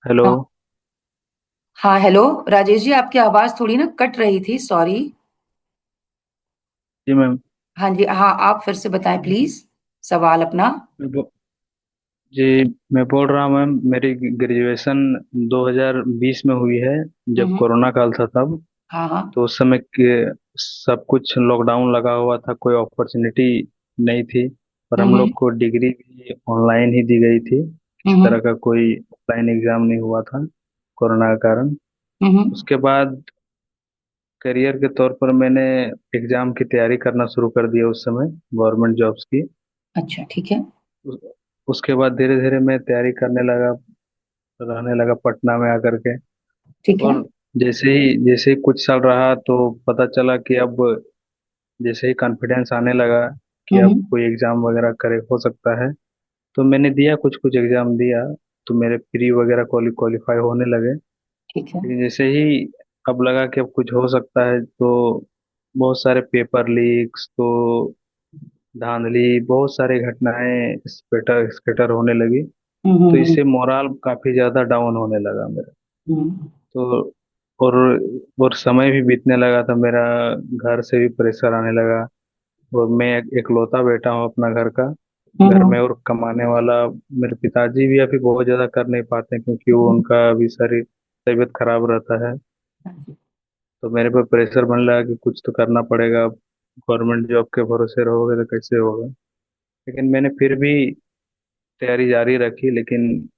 Hello. हाँ। हाँ, hello Rajesh ji, आपकी आवाज थोड़ी ना कट रही थी, सॉरी। जी मैम। हाँ जी, हाँ, आप फिर से बताएं प्लीज सवाल अपना। मैं बो- जी, मैं बोल रहा हूँ मैम, मेरी ग्रेजुएशन 2020 में हुई है, जब हम्म। कोरोना काल था तब। हाँ, हाँ। तो उस समय के सब कुछ लॉकडाउन लगा हुआ था, कोई अपॉर्चुनिटी नहीं थी। और हम हम्म। लोग को डिग्री भी ऑनलाइन ही दी गई थी, किसी हम्म। तरह का कोई ऑफलाइन एग्जाम नहीं हुआ था कोरोना के कारण। हम्म। उसके बाद करियर के तौर पर मैंने एग्जाम की तैयारी करना शुरू कर दिया उस समय, गवर्नमेंट जॉब्स की। अच्छा, ठीक है। उस- उसके बाद धीरे धीरे मैं तैयारी करने लगा, रहने लगा पटना में आकर के। ठीक है। और जैसे ही कुछ साल रहा तो पता चला कि अब जैसे ही कॉन्फिडेंस आने लगा कि अब हम्म। कोई एग्जाम वगैरह करे हो सकता है, तो मैंने दिया, कुछ कुछ एग्जाम दिया। तो मेरे प्री वगैरह क्वालिफाई होने लगे। ठीक है। लेकिन जैसे ही अब लगा कि अब कुछ हो सकता है, तो बहुत सारे पेपर लीक्स, तो धांधली, बहुत सारी घटनाएं स्पेटर स्केटर होने लगी। तो हम्म। इससे मोराल काफी ज्यादा डाउन होने लगा मेरा। हम्म। तो और और समय भी बीतने लगा था मेरा, घर से भी प्रेशर आने लगा। और मैं इकलौता बेटा हूँ अपना घर का, घर हम्म। में और कमाने वाला। मेरे पिताजी भी अभी बहुत ज्यादा कर नहीं पाते हैं, क्योंकि वो उनका अभी शरीर तबीयत खराब रहता है। हाँ जी। तो मेरे पे प्रेशर बन लगा कि कुछ तो करना पड़ेगा, गवर्नमेंट जॉब के भरोसे रहोगे तो कैसे होगा। लेकिन मैंने फिर भी तैयारी जारी रखी। लेकिन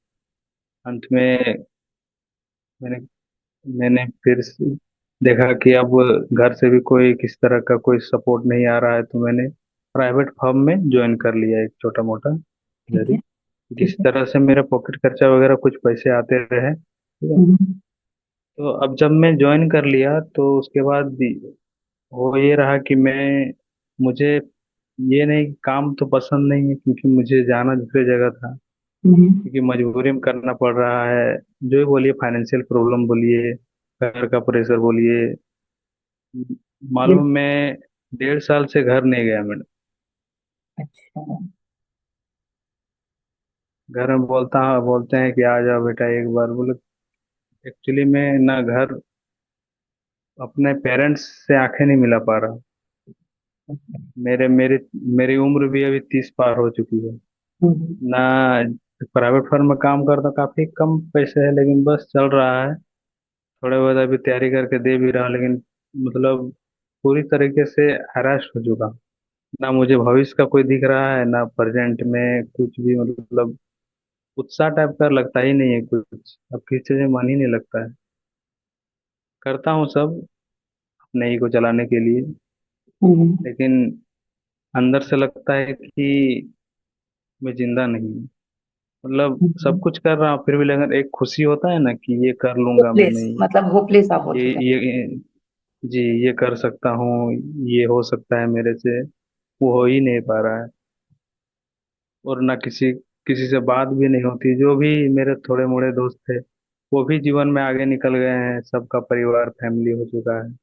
अंत में मैंने मैंने फिर से देखा कि अब घर से भी कोई किस तरह का कोई सपोर्ट नहीं आ रहा है, तो मैंने प्राइवेट फर्म में ज्वाइन कर लिया, एक छोटा मोटा ठीक जरी। है। ठीक जिस है। तरह से मेरा पॉकेट खर्चा वगैरह कुछ पैसे आते रहे, ठीक है। हम्म। तो अब जब मैं ज्वाइन कर लिया तो उसके बाद भी वो ये रहा कि मैं मुझे ये नहीं, काम तो पसंद नहीं है, क्योंकि मुझे जाना दूसरी जगह था, हम्म। क्योंकि मजबूरी में करना पड़ रहा है। जो भी बोलिए, फाइनेंशियल प्रॉब्लम बोलिए, घर का प्रेशर बोलिए। बिल- मालूम, मैं 1.5 साल से घर नहीं गया मैडम। अच्छा। घर में बोलते हैं कि आ जाओ बेटा एक बार, बोले। एक्चुअली मैं ना घर, अपने पेरेंट्स से आंखें नहीं मिला पा रहा। मेरे मेरी मेरी उम्र भी अभी 30 पार हो चुकी है हम्म। ना। प्राइवेट फर्म में काम करता, काफी कम पैसे है, लेकिन बस चल रहा है। थोड़े बहुत अभी तैयारी करके दे भी रहा, लेकिन मतलब पूरी तरीके से हराश हो चुका। ना मुझे भविष्य का कोई दिख रहा है, ना प्रेजेंट में कुछ भी, मतलब उत्साह टाइप का लगता ही नहीं है कुछ। अब किसी चीज में मन ही नहीं लगता है। करता हूँ सब अपने ही को चलाने के लिए, हम्म। लेकिन अंदर से लगता है कि मैं जिंदा नहीं हूँ। मतलब सब कुछ कर रहा हूँ फिर भी, लेकिन एक खुशी होता है ना कि ये कर लूंगा होपलेस, मैंने, मतलब होपलेस आप बोलते हैं। ये जी, ये कर सकता हूँ, ये हो सकता है मेरे से। वो हो ही नहीं पा रहा है। और ना किसी किसी से बात भी नहीं होती। जो भी मेरे थोड़े मोड़े दोस्त थे, वो भी जीवन में आगे निकल गए हैं, सबका परिवार फैमिली हो चुका है।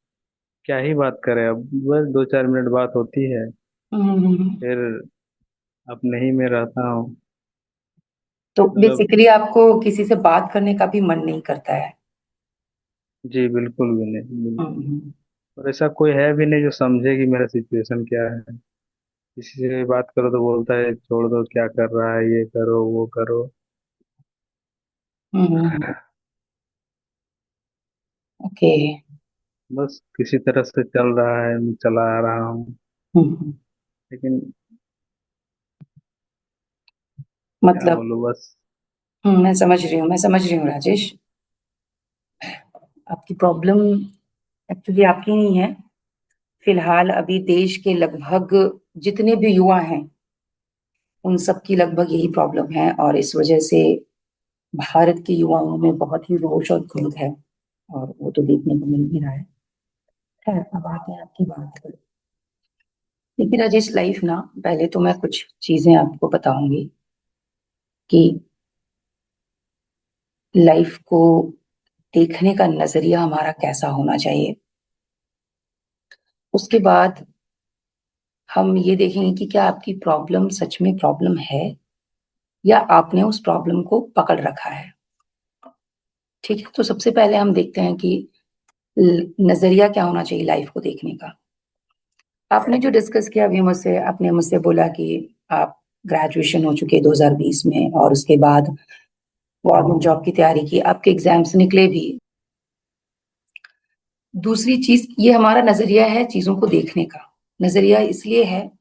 क्या ही बात करें अब, बस 2-4 मिनट बात होती है, हम्म। फिर अपने ही में रहता हूँ। तो मतलब बेसिकली आपको किसी से बात करने का भी मन नहीं करता है। जी, बिल्कुल भी नहीं, बिल्कुल। हम्म। और ऐसा कोई है भी नहीं जो समझे कि मेरा सिचुएशन क्या है। किसी से बात करो तो बोलता है छोड़ दो, क्या कर रहा है, ये करो वो करो। हम्म। ओके। बस किसी तरह से चल रहा है, मैं चला आ रहा हूँ। हम्म। लेकिन क्या मतलब। बोलूँ बस। मैं समझ रही हूँ, मैं समझ रही हूँ राजेश। आपकी प्रॉब्लम एक्चुअली आपकी नहीं है। फिलहाल अभी देश के लगभग जितने भी युवा हैं उन सब की लगभग यही प्रॉब्लम है, और इस वजह से भारत के युवाओं में बहुत ही रोष और क्रोध है। और वो तो देखने को मिल ही रहा है। खैर, अब आते हैं आपकी बात पर। देखिए राजेश, लाइफ ना, पहले तो मैं कुछ चीजें आपको बताऊंगी कि लाइफ को देखने का नजरिया हमारा कैसा होना चाहिए। उसके बाद हम ये देखेंगे कि क्या आपकी प्रॉब्लम सच में प्रॉब्लम है, या आपने उस प्रॉब्लम को पकड़ रखा है। ठीक है, तो सबसे पहले हम देखते हैं कि नजरिया क्या होना चाहिए लाइफ को देखने का। आपने जो डिस्कस किया अभी मुझसे, आपने मुझसे बोला कि आप ग्रेजुएशन हो चुके 2020 में, और उसके बाद गवर्नमेंट जॉब की तैयारी की, आपके एग्जाम्स निकले भी। दूसरी चीज, ये हमारा नजरिया है चीजों को देखने का। नजरिया इसलिए है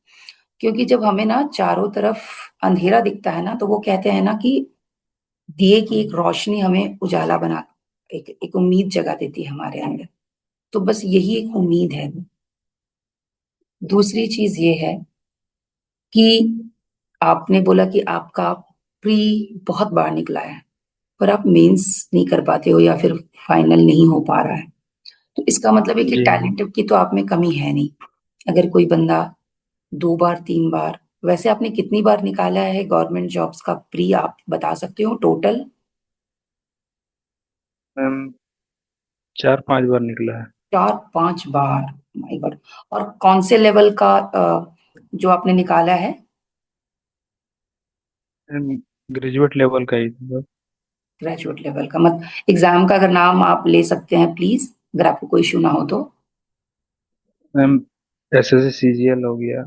क्योंकि जब हमें ना चारों तरफ अंधेरा दिखता है ना, तो वो कहते हैं ना कि दिए की एक रोशनी हमें उजाला बना, एक उम्मीद जगा देती है हमारे अंदर। तो बस यही एक उम्मीद है। दूसरी चीज ये है कि आपने बोला कि आपका प्री बहुत बार निकला है, पर आप मेंस नहीं कर पाते हो या फिर फाइनल नहीं हो पा रहा है। तो इसका मतलब है कि जी टैलेंट की तो आप में कमी है नहीं। अगर कोई बंदा 2 बार 3 बार, वैसे आपने कितनी बार निकाला है गवर्नमेंट जॉब्स का प्री, आप बता सकते हो टोटल? मैम, 4-5 बार निकला है। 4 5 बार? My God. और कौन से लेवल का जो आपने निकाला है? मैम, ग्रेजुएट लेवल का ही था। ग्रेजुएट लेवल का? मत एग्जाम का अगर नाम आप ले सकते हैं प्लीज, अगर आपको कोई इशू ना हो तो। मैम, एसएससी सीजीएल हो गया।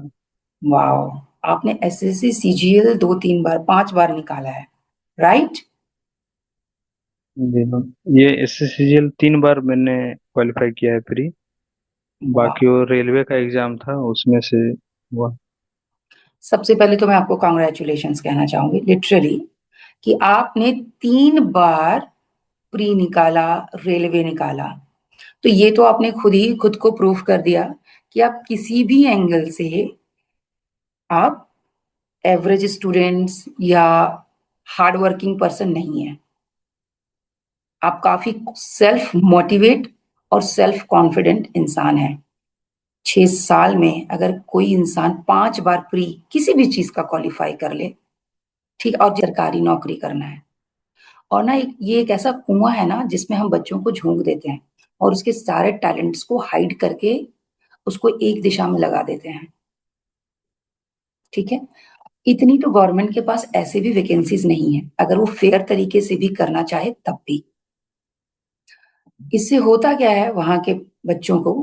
वाह, आपने एसएससी सीजीएल 2 3 बार 5 बार निकाला है, राइट? जी मैम, ये एसएससी सीजीएल 3 बार मैंने क्वालिफाई किया है प्री। वाह, बाकी वो रेलवे का एग्जाम था उसमें से हुआ। सबसे पहले तो मैं आपको कॉन्ग्रेचुलेशंस कहना चाहूंगी लिटरली, कि आपने 3 बार प्री निकाला, रेलवे निकाला। तो ये तो आपने खुद ही खुद को प्रूफ कर दिया कि आप किसी भी एंगल से आप एवरेज स्टूडेंट्स या हार्ड वर्किंग पर्सन नहीं है। आप काफी सेल्फ मोटिवेट और सेल्फ कॉन्फिडेंट इंसान है। 6 साल में अगर कोई इंसान 5 बार प्री किसी भी चीज का क्वालिफाई कर ले, ठीक, और सरकारी नौकरी करना है, और ना ये एक ऐसा कुआं है ना जिसमें हम बच्चों को झोंक देते हैं और उसके सारे टैलेंट्स को हाइड करके उसको एक दिशा में लगा देते हैं। ठीक है, इतनी तो गवर्नमेंट के पास ऐसे भी वैकेंसीज नहीं है, अगर वो फेयर तरीके से भी करना चाहे तब भी। इससे होता क्या है वहां के बच्चों को,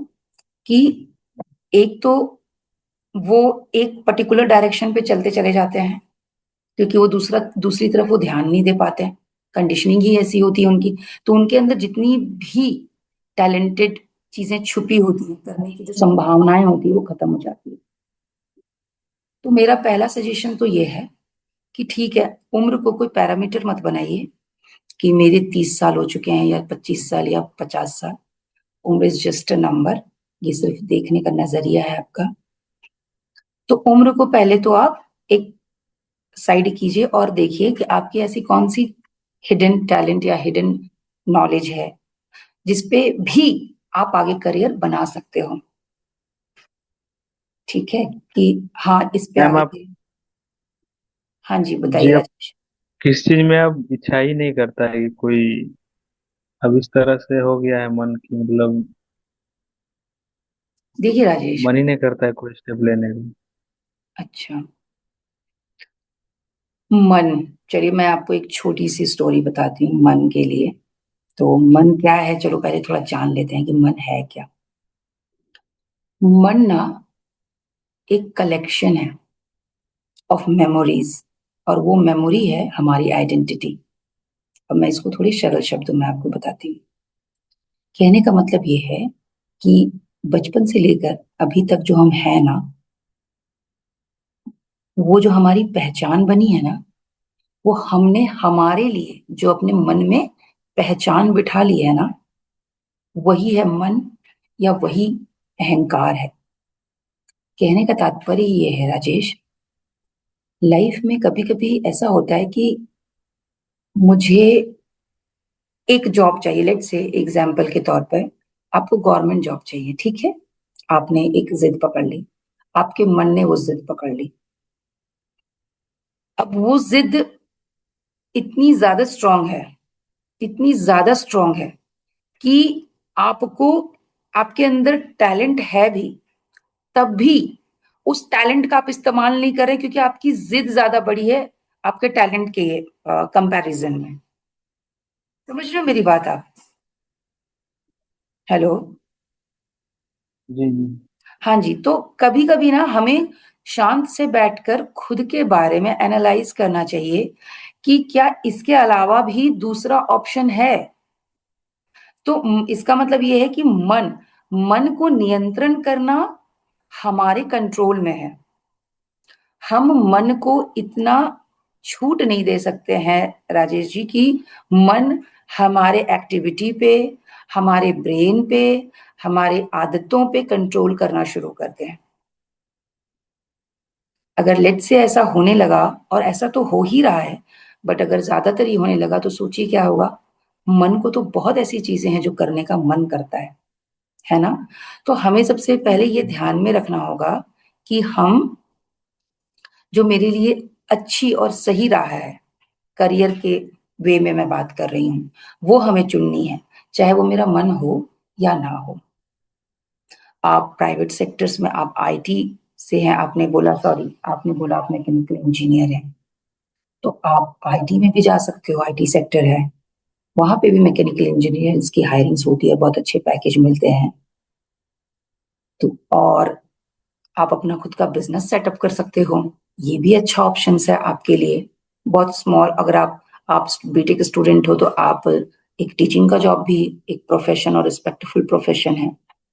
कि एक तो वो एक पर्टिकुलर डायरेक्शन पे चलते चले जाते हैं, क्योंकि वो दूसरी तरफ वो ध्यान नहीं दे पाते हैं। कंडीशनिंग ही ऐसी होती है उनकी। तो उनके अंदर जितनी भी टैलेंटेड चीजें छुपी होती हैं, करने की जो संभावनाएं होती है, वो खत्म हो जाती है। तो मेरा पहला सजेशन तो ये है कि ठीक है, उम्र को कोई पैरामीटर मत बनाइए कि मेरे 30 साल हो चुके हैं या 25 साल या 50 साल। उम्र इज जस्ट अ नंबर। ये सिर्फ देखने का नजरिया है आपका। तो उम्र को पहले तो आप एक साइड कीजिए और देखिए कि आपकी ऐसी कौन सी हिडन टैलेंट या हिडन नॉलेज है जिसपे भी आप आगे करियर बना सकते हो। ठीक है, कि हाँ इस पे मैम आगे आप, हाँ जी, जी बताइए आप राजेश। किस चीज में आप इच्छा ही नहीं करता है कि कोई, अब इस तरह से हो गया है मन की, मतलब देखिए राजेश, मन ही नहीं करता है कोई स्टेप लेने का। अच्छा, मन, चलिए मैं आपको एक छोटी सी स्टोरी बताती हूँ मन के लिए। तो मन क्या है, चलो पहले थोड़ा जान लेते हैं कि मन है क्या। मन ना एक कलेक्शन है ऑफ मेमोरीज, और वो मेमोरी है हमारी आइडेंटिटी। अब मैं इसको थोड़ी सरल शब्दों में आपको बताती हूँ। कहने का मतलब ये है कि बचपन से लेकर अभी तक जो हम हैं ना, वो जो हमारी पहचान बनी है ना, वो हमने हमारे लिए जो अपने मन में पहचान बिठा ली है ना, वही है मन, या वही अहंकार है। कहने का तात्पर्य ये है राजेश, लाइफ में कभी कभी ऐसा होता है कि मुझे एक जॉब चाहिए, लेट से एग्जाम्पल के तौर पर आपको गवर्नमेंट जॉब चाहिए, ठीक है। आपने एक जिद पकड़ ली, आपके मन ने वो जिद पकड़ ली। अब वो जिद इतनी ज्यादा स्ट्रांग है, इतनी ज्यादा स्ट्रांग है कि आपको, आपके अंदर टैलेंट है भी, तब भी उस टैलेंट का आप इस्तेमाल नहीं कर रहे क्योंकि आपकी जिद ज्यादा बड़ी है आपके टैलेंट के कंपैरिजन में। समझ रहे हो मेरी बात आप? हेलो। जी जी। हाँ जी, तो कभी कभी ना हमें शांत से बैठकर खुद के बारे में एनालाइज करना चाहिए कि क्या इसके अलावा भी दूसरा ऑप्शन है। तो इसका मतलब ये है कि मन मन को नियंत्रण करना हमारे कंट्रोल में है। हम मन को इतना छूट नहीं दे सकते हैं राजेश जी की मन हमारे एक्टिविटी पे, हमारे ब्रेन पे, हमारे आदतों पे कंट्रोल करना शुरू कर दें। अगर लेट से ऐसा होने लगा, और ऐसा तो हो ही रहा है, बट अगर ज्यादातर ही होने लगा तो सोचिए क्या होगा। मन को तो बहुत ऐसी चीजें हैं जो करने का मन करता है ना? तो हमें सबसे पहले ये ध्यान में रखना होगा कि हम जो मेरे लिए अच्छी और सही राह है, करियर के वे में मैं बात कर रही हूँ, वो हमें चुननी है, चाहे वो मेरा मन हो या ना हो। आप प्राइवेट सेक्टर्स में, आप आईटी से हैं, आपने बोला, सॉरी, आपने बोला आप मैकेनिकल इंजीनियर हैं, तो आप आईटी में भी जा सकते हो, आईटी सेक्टर है, वहां पे भी मैकेनिकल इंजीनियर्स की हायरिंग्स होती है, बहुत अच्छे पैकेज मिलते हैं। तो और आप अपना खुद का बिजनेस सेटअप कर सकते हो, ये भी अच्छा ऑप्शन है आपके लिए। बहुत स्मॉल, अगर आप बीटेक स्टूडेंट हो तो आप एक टीचिंग का जॉब भी एक प्रोफेशन और रिस्पेक्टफुल प्रोफेशन है,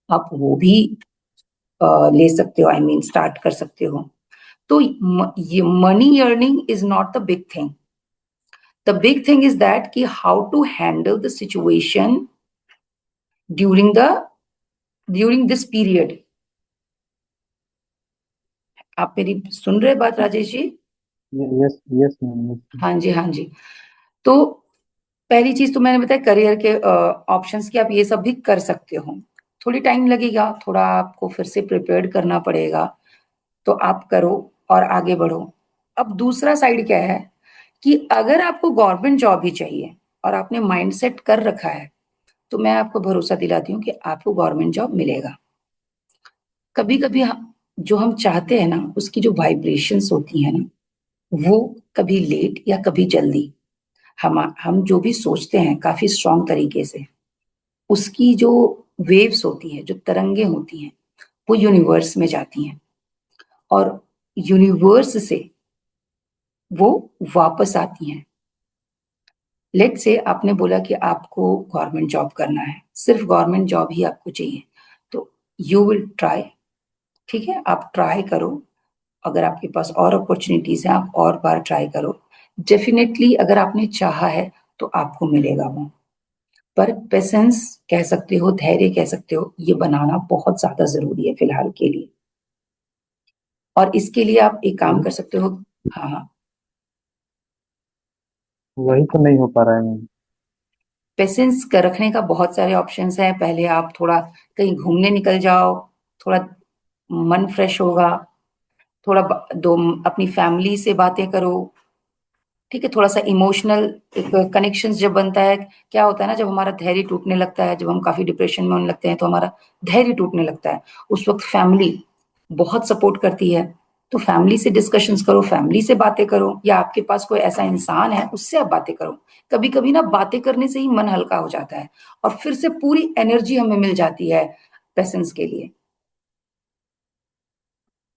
आप वो भी ले सकते हो, आई मीन स्टार्ट कर सकते हो। तो ये money earning is not the big thing. The big thing is that कि how to handle the situation during the during this period. आप मेरी सुन रहे बात Rajesh ji? Yes yes ma'am, yes. हाँ जी, हाँ जी। तो पहली चीज तो मैंने बताया करियर के ऑप्शंस की, आप ये सब भी कर सकते हो। थोड़ी टाइम लगेगा, थोड़ा आपको फिर से प्रिपेयर करना पड़ेगा, तो आप करो और आगे बढ़ो। अब दूसरा साइड क्या है कि अगर आपको गवर्नमेंट जॉब ही चाहिए और आपने माइंड सेट कर रखा है, तो मैं आपको भरोसा दिलाती हूँ कि आपको गवर्नमेंट जॉब मिलेगा। कभी कभी जो हम चाहते हैं ना, उसकी जो वाइब्रेशंस होती है ना, वो कभी लेट या कभी जल्दी, हम जो भी सोचते हैं काफी स्ट्रांग तरीके से, उसकी जो वेव्स होती हैं, जो तरंगे होती हैं, वो यूनिवर्स में जाती हैं, और यूनिवर्स से वो वापस आती हैं। लेट से आपने बोला कि आपको गवर्नमेंट जॉब करना है, सिर्फ गवर्नमेंट जॉब ही आपको चाहिए, तो यू विल ट्राई। ठीक है, आप ट्राई करो। अगर आपके पास और अपॉर्चुनिटीज हैं, आप और बार ट्राई करो। डेफिनेटली अगर आपने चाहा है तो आपको मिलेगा वो। पर पेशेंस कह सकते हो, धैर्य कह सकते हो, ये बनाना बहुत ज्यादा जरूरी है फिलहाल के लिए। और इसके लिए आप एक काम कर सकते हो। हाँ हाँ। वही तो नहीं हो पा रहा है मैम। पेशेंस का रखने का बहुत सारे ऑप्शंस हैं। पहले आप थोड़ा कहीं घूमने निकल जाओ, थोड़ा मन फ्रेश होगा। थोड़ा दो अपनी फैमिली से बातें करो। ठीक है, थोड़ा सा इमोशनल एक कनेक्शन जब बनता है, क्या होता है ना, जब हमारा धैर्य टूटने लगता है, जब हम काफी डिप्रेशन में होने लगते हैं, तो हमारा धैर्य टूटने लगता है, उस वक्त फैमिली बहुत सपोर्ट करती है। तो फैमिली से डिस्कशंस करो, फैमिली से बातें करो, या आपके पास कोई ऐसा इंसान है उससे आप बातें करो। कभी कभी ना बातें करने से ही मन हल्का हो जाता है, और फिर से पूरी एनर्जी हमें मिल जाती है पेशेंस के लिए।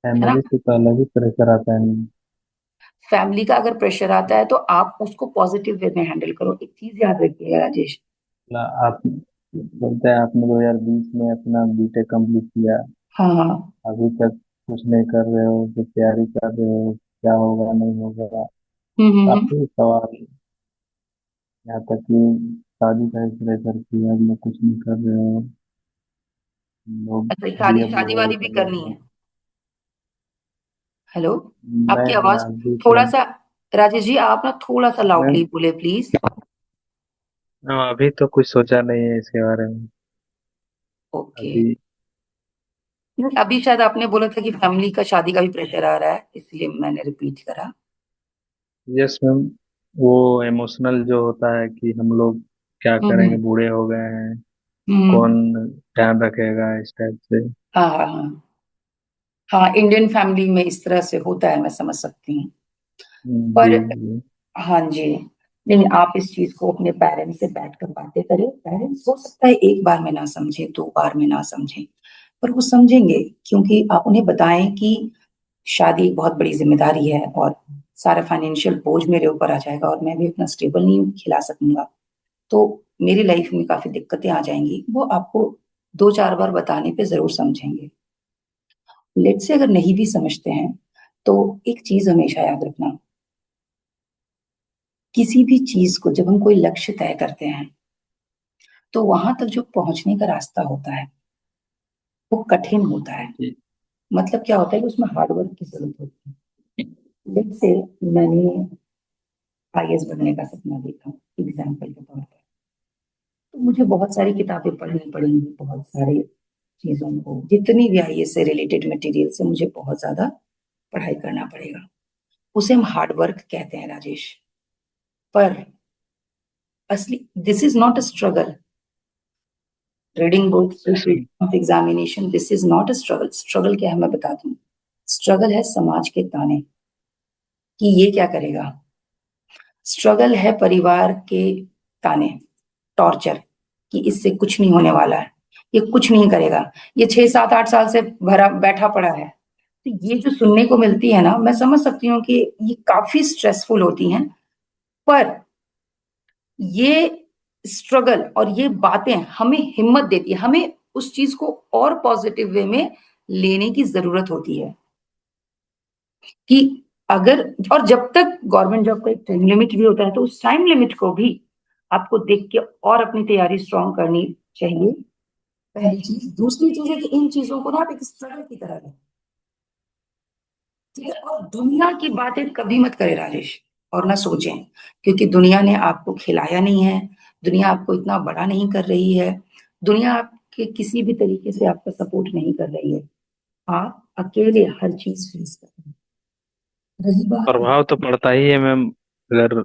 है ना? फैमिली से तो अलग ही प्रेशर आता है मैम। फैमिली का अगर प्रेशर आता है तो आप उसको पॉजिटिव वे में हैंडल करो। एक चीज याद रखिएगा राजेश। आप बोलते हैं आपने 2020 में अपना बीटेक कंप्लीट किया, हाँ हाँ। अभी तक कुछ नहीं कर रहे हो, तो तैयारी कर रहे हो, क्या होगा नहीं होगा, हम्म। काफी सवाल। यहाँ तक कि शादी का ही प्रेशर की अब लोग कुछ नहीं कर रहे हो, लोग अच्छा, अभी शादी अब शादी वही वादी भी कर रहे करनी हो। है? हेलो। आपकी मैं आवाज बीच थोड़ा में सा, राजेश जी आप ना थोड़ा सा मैं लाउडली बोले प्लीज। अभी तो कुछ सोचा नहीं है इसके बारे में। ओके। अभी नहीं, अभी शायद आपने बोला था कि फैमिली का, शादी का भी प्रेशर आ रहा है, इसलिए मैंने रिपीट करा। यस मैम, वो इमोशनल जो होता है कि हम लोग क्या करेंगे, हम्म बूढ़े हो गए हैं, हम्म। कौन ध्यान रखेगा, इस टाइप से। हाँ हाँ हाँ। हाँ, इंडियन फैमिली में इस तरह से होता है, मैं समझ सकती हूँ। जी पर जी। हाँ जी, नहीं, आप इस चीज को अपने पेरेंट्स से बैठ कर बातें करें। पेरेंट्स हो सकता है एक बार में ना समझे, दो बार में ना समझे, पर वो समझेंगे, क्योंकि आप उन्हें बताएं कि शादी एक बहुत बड़ी जिम्मेदारी है और सारा फाइनेंशियल बोझ मेरे ऊपर आ जाएगा और मैं भी उतना स्टेबल नहीं खिला सकूंगा, तो मेरी लाइफ में काफी दिक्कतें आ जाएंगी। वो आपको दो चार बार बताने पे जरूर समझेंगे। लेट से अगर नहीं भी समझते हैं, तो एक चीज हमेशा याद रखना, किसी भी चीज को जब हम कोई लक्ष्य तय करते हैं, तो वहां तक जो पहुंचने का रास्ता होता है वो कठिन होता है। जी। मतलब क्या होता है कि उसमें हार्डवर्क की जरूरत होती है। लेट से मैंने आईएएस बनने का सपना देखा एग्जाम्पल के तौर पर, तो मुझे बहुत सारी किताबें पढ़नी पड़ेंगी, बहुत सारे चीजों को, जितनी भी आईएएस से रिलेटेड मटेरियल से मुझे बहुत ज्यादा पढ़ाई करना पड़ेगा। उसे हम हार्ड वर्क कहते हैं राजेश। पर असली this is not a struggle. Reading books, of examination, this is not a struggle. Struggle क्या है मैं बता दूं। स्ट्रगल है समाज के ताने कि ये क्या करेगा। स्ट्रगल है परिवार के ताने, टॉर्चर, कि इससे कुछ नहीं होने वाला है, ये कुछ नहीं करेगा, ये 6 7 8 साल से भरा बैठा पड़ा है। तो ये जो सुनने को मिलती है ना, मैं समझ सकती हूँ कि ये काफी स्ट्रेसफुल होती हैं, पर ये स्ट्रगल और ये बातें हमें हिम्मत देती है, हमें उस चीज को और पॉजिटिव वे में लेने की जरूरत होती है कि अगर, और जब तक गवर्नमेंट जॉब का एक टाइम लिमिट भी होता है, तो उस टाइम लिमिट को भी आपको देख के और अपनी तैयारी स्ट्रांग करनी चाहिए। पहली चीज। दूसरी चीज है कि इन चीजों को ना आप एक स्ट्रगल की तरह लें, ठीक है। और दुनिया की बातें कभी मत करें राजेश, और ना सोचें, क्योंकि दुनिया ने आपको खिलाया नहीं है, दुनिया आपको इतना बड़ा नहीं कर रही है, दुनिया आपके किसी भी तरीके से आपका सपोर्ट नहीं कर रही है। आप अकेले हर चीज फेस कर रहे हैं। रही बात, प्रभाव तो पड़ता ही है मैम। अगर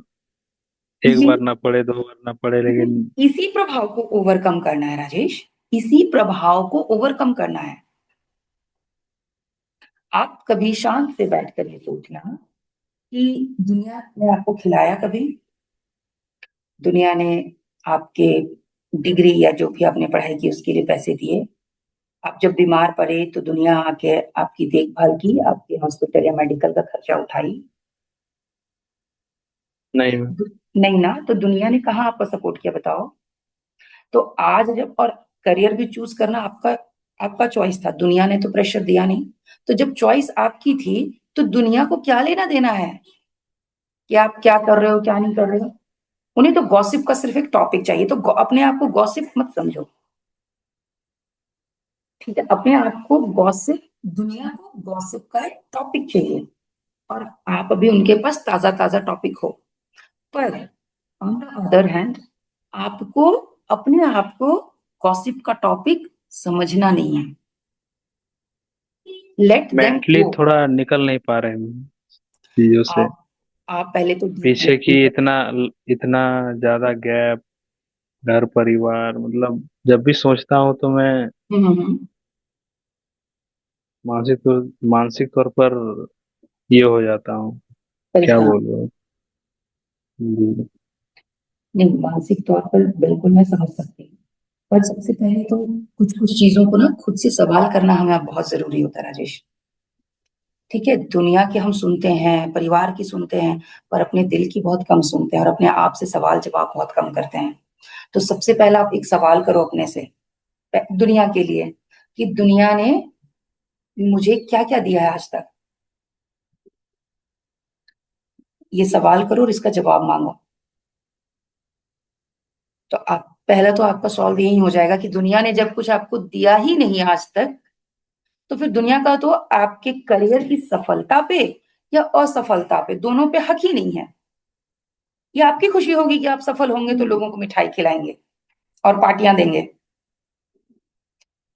एक ये बार ना पढ़े, दो बार ना पढ़े, लेकिन इसी प्रभाव को ओवरकम करना है राजेश, इसी प्रभाव को ओवरकम करना है। आप कभी शांत से बैठ कर ये सोचना कि दुनिया ने आपको खिलाया कभी, दुनिया ने आपके डिग्री या जो भी आपने पढ़ाई की उसके लिए पैसे दिए, आप जब बीमार पड़े तो दुनिया आके आपकी देखभाल की, आपके हॉस्पिटल या मेडिकल का खर्चा उठाई? नहीं मैम। नहीं ना। तो दुनिया ने कहाँ आपका सपोर्ट किया बताओ। तो आज जब, और करियर भी चूज करना आपका आपका चॉइस था, दुनिया ने तो प्रेशर दिया नहीं। तो जब चॉइस आपकी थी, तो दुनिया को क्या लेना देना है कि आप क्या कर रहे हो क्या नहीं कर रहे हो। उन्हें तो गॉसिप का सिर्फ एक टॉपिक चाहिए, तो अपने आप को गॉसिप मत समझो, ठीक है। अपने आप को गॉसिप, दुनिया को गॉसिप का एक टॉपिक चाहिए, और आप अभी उनके पास ताजा ताजा टॉपिक हो। पर ऑन द अदर हैंड, आपको अपने आप को गॉसिप का टॉपिक समझना नहीं है। लेट देम मेंटली गो। थोड़ा निकल नहीं पा रहे हैं चीजों से। आप आप पहले तो डीप पीछे की ब्रीथिंग। इतना इतना ज्यादा गैप, घर परिवार, मतलब जब भी सोचता हूँ तो मैं मानसिक तौर पर ये हो जाता हूँ। क्या परेशान। बोलूँ। जी। नहीं, मानसिक तौर पर बिल्कुल मैं समझ सकती हूँ, पर सबसे पहले तो कुछ कुछ चीजों को ना खुद से सवाल करना हमें बहुत जरूरी होता है राजेश। ठीक है, दुनिया की हम सुनते हैं, परिवार की सुनते हैं, पर अपने दिल की बहुत कम सुनते हैं, और अपने आप से सवाल जवाब बहुत कम करते हैं। तो सबसे पहला आप एक सवाल करो अपने से, दुनिया के लिए, कि दुनिया ने मुझे क्या क्या दिया है आज तक। ये सवाल करो और इसका जवाब मांगो। तो आप पहला तो आपका सॉल्व यही हो जाएगा कि दुनिया ने जब कुछ आपको दिया ही नहीं आज तक, तो फिर दुनिया का तो आपके करियर की सफलता पे या असफलता पे, दोनों पे हक ही नहीं है। ये आपकी खुशी होगी कि आप सफल होंगे तो लोगों को मिठाई खिलाएंगे और पार्टियां देंगे,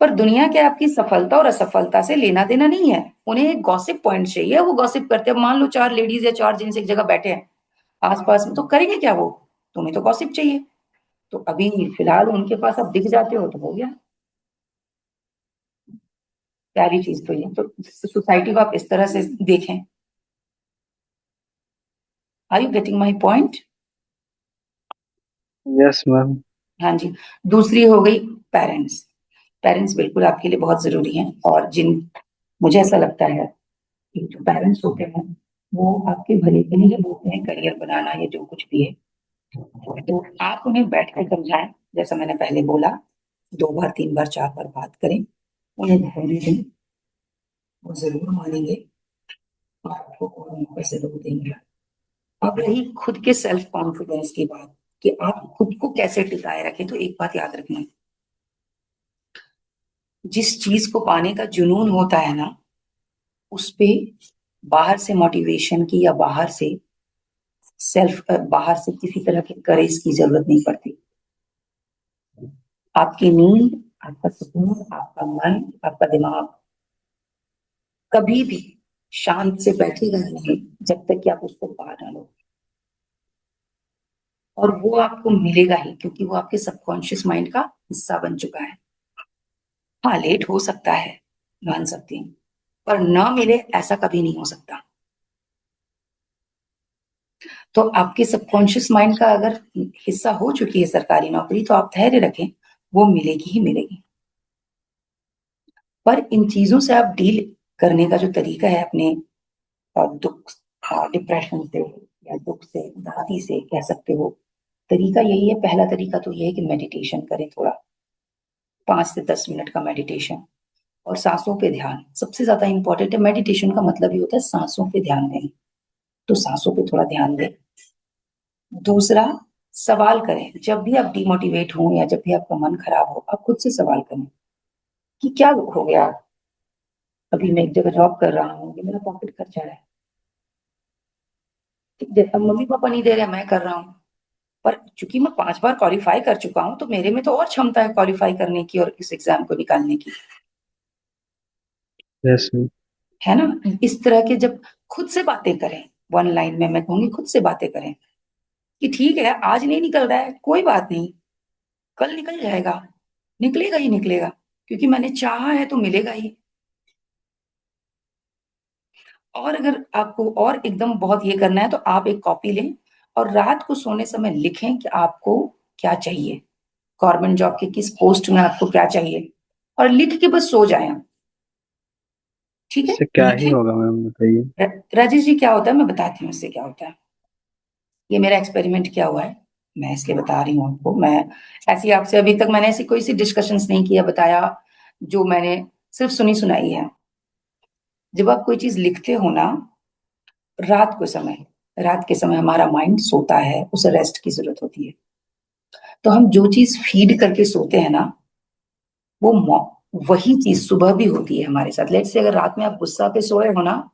पर दुनिया के आपकी सफलता और असफलता से लेना देना नहीं है। उन्हें एक गॉसिप पॉइंट चाहिए, वो गॉसिप करते हैं। अब मान लो चार लेडीज या चार जेंट्स एक जगह बैठे हैं आसपास में, तो करेंगे क्या वो। तुम्हें तो गॉसिप चाहिए, तो अभी फिलहाल उनके पास अब दिख जाते हो तो हो गया। प्यारी चीज तो ये तो, सोसाइटी को आप इस तरह से देखें। Are you getting my point. Yes ma'am. हाँ जी। दूसरी हो गई पेरेंट्स। पेरेंट्स बिल्कुल आपके लिए बहुत जरूरी हैं, और जिन मुझे ऐसा लगता है कि जो पेरेंट्स होते हैं वो आपके भले के लिए बोलते हैं, करियर बनाना या जो कुछ भी है। तो आप उन्हें बैठ कर समझाएं, जैसा मैंने पहले बोला, 2 बार 3 बार 4 बार बात करें, उन्हें धैर्य दें, वो जरूर मानेंगे और आपको और मौके जरूर देंगे। अब रही खुद के सेल्फ कॉन्फिडेंस की बात, कि आप खुद को कैसे टिकाए रखें, तो एक बात याद रखना, जिस चीज को पाने का जुनून होता है ना, उस पे बाहर से मोटिवेशन की या बाहर से किसी तरह के करेज की जरूरत नहीं पड़ती। आपकी नींद, आपका सुकून, आपका मन, आपका दिमाग कभी भी शांत से बैठेगा ही नहीं जब तक कि आप उसको पा डालो। और वो आपको मिलेगा ही, क्योंकि वो आपके सबकॉन्शियस माइंड का हिस्सा बन चुका है। हाँ, लेट हो सकता है, मान सकती हूँ, पर ना मिले ऐसा कभी नहीं हो सकता। तो आपके सबकॉन्शियस माइंड का अगर हिस्सा हो चुकी है सरकारी नौकरी, तो आप धैर्य रखें, वो मिलेगी ही मिलेगी। पर इन चीजों से आप डील करने का जो तरीका है अपने दुख, डिप्रेशन से या दुख से, उदासी से कह सकते हो, तरीका यही है। पहला तरीका तो ये है कि मेडिटेशन करें, थोड़ा 5 से 10 मिनट का मेडिटेशन। और सांसों पे ध्यान सबसे ज्यादा इंपॉर्टेंट है। मेडिटेशन का मतलब ही होता है सांसों पे ध्यान दें, तो सांसों पे थोड़ा ध्यान दें। दूसरा, सवाल करें, जब भी आप डिमोटिवेट हो या जब भी आपका मन खराब हो, आप खुद से सवाल करें कि क्या हो गया। अभी मैं एक जगह जॉब कर रहा हूँ, ये मेरा पॉकेट खर्च आ रहा है, ठीक है, अब मम्मी पापा नहीं दे रहे, मैं कर रहा हूँ। पर चूंकि मैं 5 बार क्वालिफाई कर चुका हूँ, तो मेरे में तो और क्षमता है क्वालिफाई करने की और इस एग्जाम को निकालने की, यस मैम। है ना। इस तरह के जब खुद से बातें करें, वन लाइन में मैं कहूंगी, खुद से बातें करें कि ठीक है, आज नहीं निकल रहा है, कोई बात नहीं, कल निकल जाएगा, निकलेगा ही निकलेगा, क्योंकि मैंने चाहा है तो मिलेगा ही। और अगर आपको और एकदम बहुत ये करना है, तो आप एक कॉपी लें और रात को सोने समय लिखें कि आपको क्या चाहिए, गवर्नमेंट जॉब के किस पोस्ट में आपको क्या चाहिए, और लिख के बस सो जाएं आप। ठीक है, इससे क्या ही लिखें। होगा मैम, बताइए। राजेश जी, क्या होता है मैं बताती हूँ इससे क्या होता है। ये मेरा एक्सपेरिमेंट किया हुआ है, मैं इसलिए बता रही हूँ आपको। मैं ऐसी आपसे अभी तक मैंने ऐसी कोई सी डिस्कशंस नहीं किया, बताया, जो मैंने सिर्फ सुनी सुनाई है। जब आप कोई चीज लिखते हो ना, रात को समय रात के समय हमारा माइंड सोता है, उसे रेस्ट की जरूरत होती है। तो हम जो चीज फीड करके सोते हैं ना, वो वही चीज सुबह भी होती है हमारे साथ। लेट्स से अगर रात में आप गुस्सा पे सोए हो ना,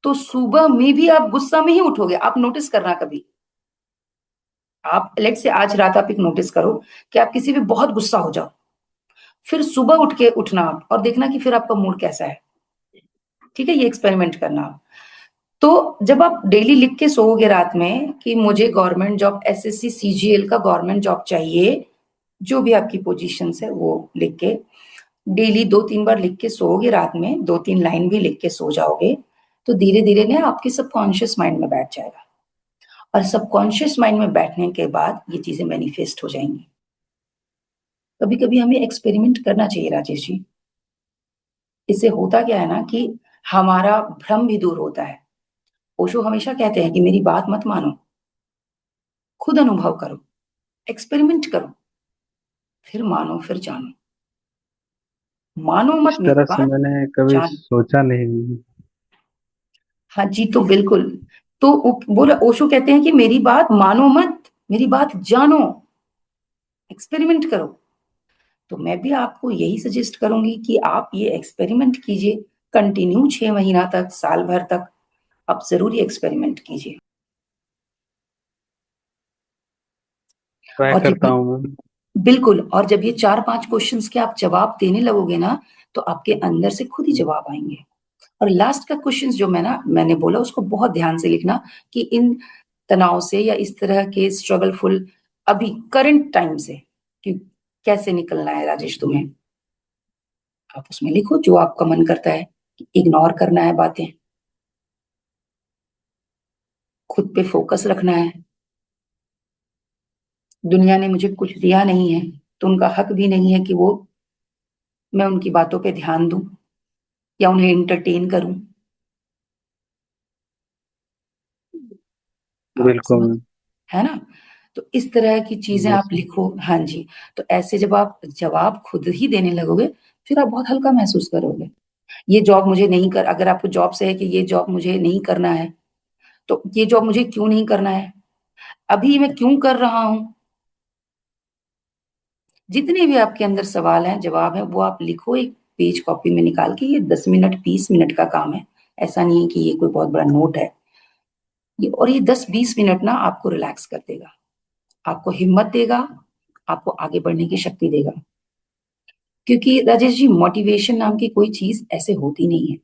तो सुबह में भी आप गुस्सा में ही उठोगे। आप नोटिस करना कभी, आप लेट्स से आज रात आप एक नोटिस करो कि आप किसी भी बहुत गुस्सा हो जाओ, फिर सुबह उठ के उठना आप और देखना कि फिर आपका मूड कैसा है। ठीक है, ये एक्सपेरिमेंट करना आप। तो जब आप डेली लिख के सोओगे रात में कि मुझे गवर्नमेंट जॉब, एसएससी सीजीएल का गवर्नमेंट जॉब चाहिए, जो भी आपकी पोजीशन है वो लिख के डेली 2-3 बार लिख के सोओगे रात में, 2-3 लाइन भी लिख के सो जाओगे, तो धीरे धीरे ना आपके सबकॉन्शियस माइंड में बैठ जाएगा। और सबकॉन्शियस माइंड में बैठने के बाद ये चीजें मैनिफेस्ट हो जाएंगी। कभी कभी हमें एक्सपेरिमेंट करना चाहिए राजेश जी। इससे होता क्या है ना कि हमारा भ्रम भी दूर होता है। ओशो हमेशा कहते हैं कि मेरी बात मत मानो, खुद अनुभव करो, एक्सपेरिमेंट करो, फिर मानो, फिर जानो। मानो इस मत मेरी तरह से बात, मैंने कभी जानो। सोचा नहीं। हाँ जी, तो बिल्कुल। तो बोला, ओशो कहते हैं कि मेरी बात मानो मत, मेरी बात जानो, एक्सपेरिमेंट करो। तो मैं भी आपको यही सजेस्ट करूंगी कि आप ये एक्सपेरिमेंट कीजिए, कंटिन्यू 6 महीना तक, साल भर तक आप जरूर एक्सपेरिमेंट कीजिए। ट्राई और जब करता ये हूँ मैम। बिल्कुल, और जब ये 4-5 क्वेश्चंस के आप जवाब देने लगोगे ना, तो आपके अंदर से खुद ही जवाब आएंगे। और लास्ट का क्वेश्चन जो मैंने बोला, उसको बहुत ध्यान से लिखना कि इन तनाव से या इस तरह के स्ट्रगलफुल अभी करंट टाइम से कि कैसे निकलना है राजेश तुम्हें। आप उसमें लिखो जो आपका मन करता है, इग्नोर करना है बातें, खुद पे फोकस रखना है, दुनिया ने मुझे कुछ दिया नहीं है, तो उनका हक भी नहीं है कि वो मैं उनकी बातों पे ध्यान दूं या उन्हें एंटरटेन करूं। आप बिल्कुल समझ, मैम। है ना? तो इस तरह की चीजें यस। आप लिखो। हाँ जी। तो ऐसे जब आप जवाब खुद ही देने लगोगे, फिर आप बहुत हल्का महसूस करोगे। ये जॉब मुझे नहीं कर, अगर आपको जॉब से है कि ये जॉब मुझे नहीं करना है, तो ये जॉब मुझे क्यों नहीं करना है, अभी मैं क्यों कर रहा हूं। जितने भी आपके अंदर सवाल हैं, जवाब है, वो आप लिखो एक पेज कॉपी में निकाल के। ये 10 मिनट 20 मिनट का काम है, ऐसा नहीं है कि ये कोई बहुत बड़ा नोट है। ये 10-20 मिनट ना आपको रिलैक्स कर देगा, आपको हिम्मत देगा, आपको आगे बढ़ने की शक्ति देगा। क्योंकि राजेश जी, मोटिवेशन नाम की कोई चीज ऐसे होती नहीं है।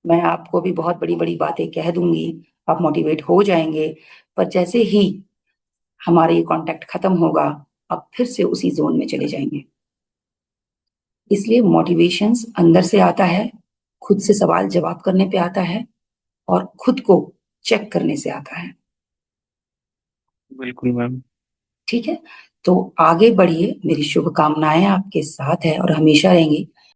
मैं आपको भी बहुत बड़ी बड़ी बातें कह दूंगी, आप मोटिवेट हो जाएंगे, पर जैसे ही हमारा ये कांटेक्ट खत्म होगा, आप फिर से उसी जोन में चले जाएंगे। इसलिए मोटिवेशंस अंदर से आता है, खुद से सवाल जवाब करने पे आता है, और खुद को चेक करने से आता है। बिल्कुल मैम। ठीक है? तो आगे बढ़िए, मेरी शुभकामनाएं आपके साथ है और हमेशा रहेंगी।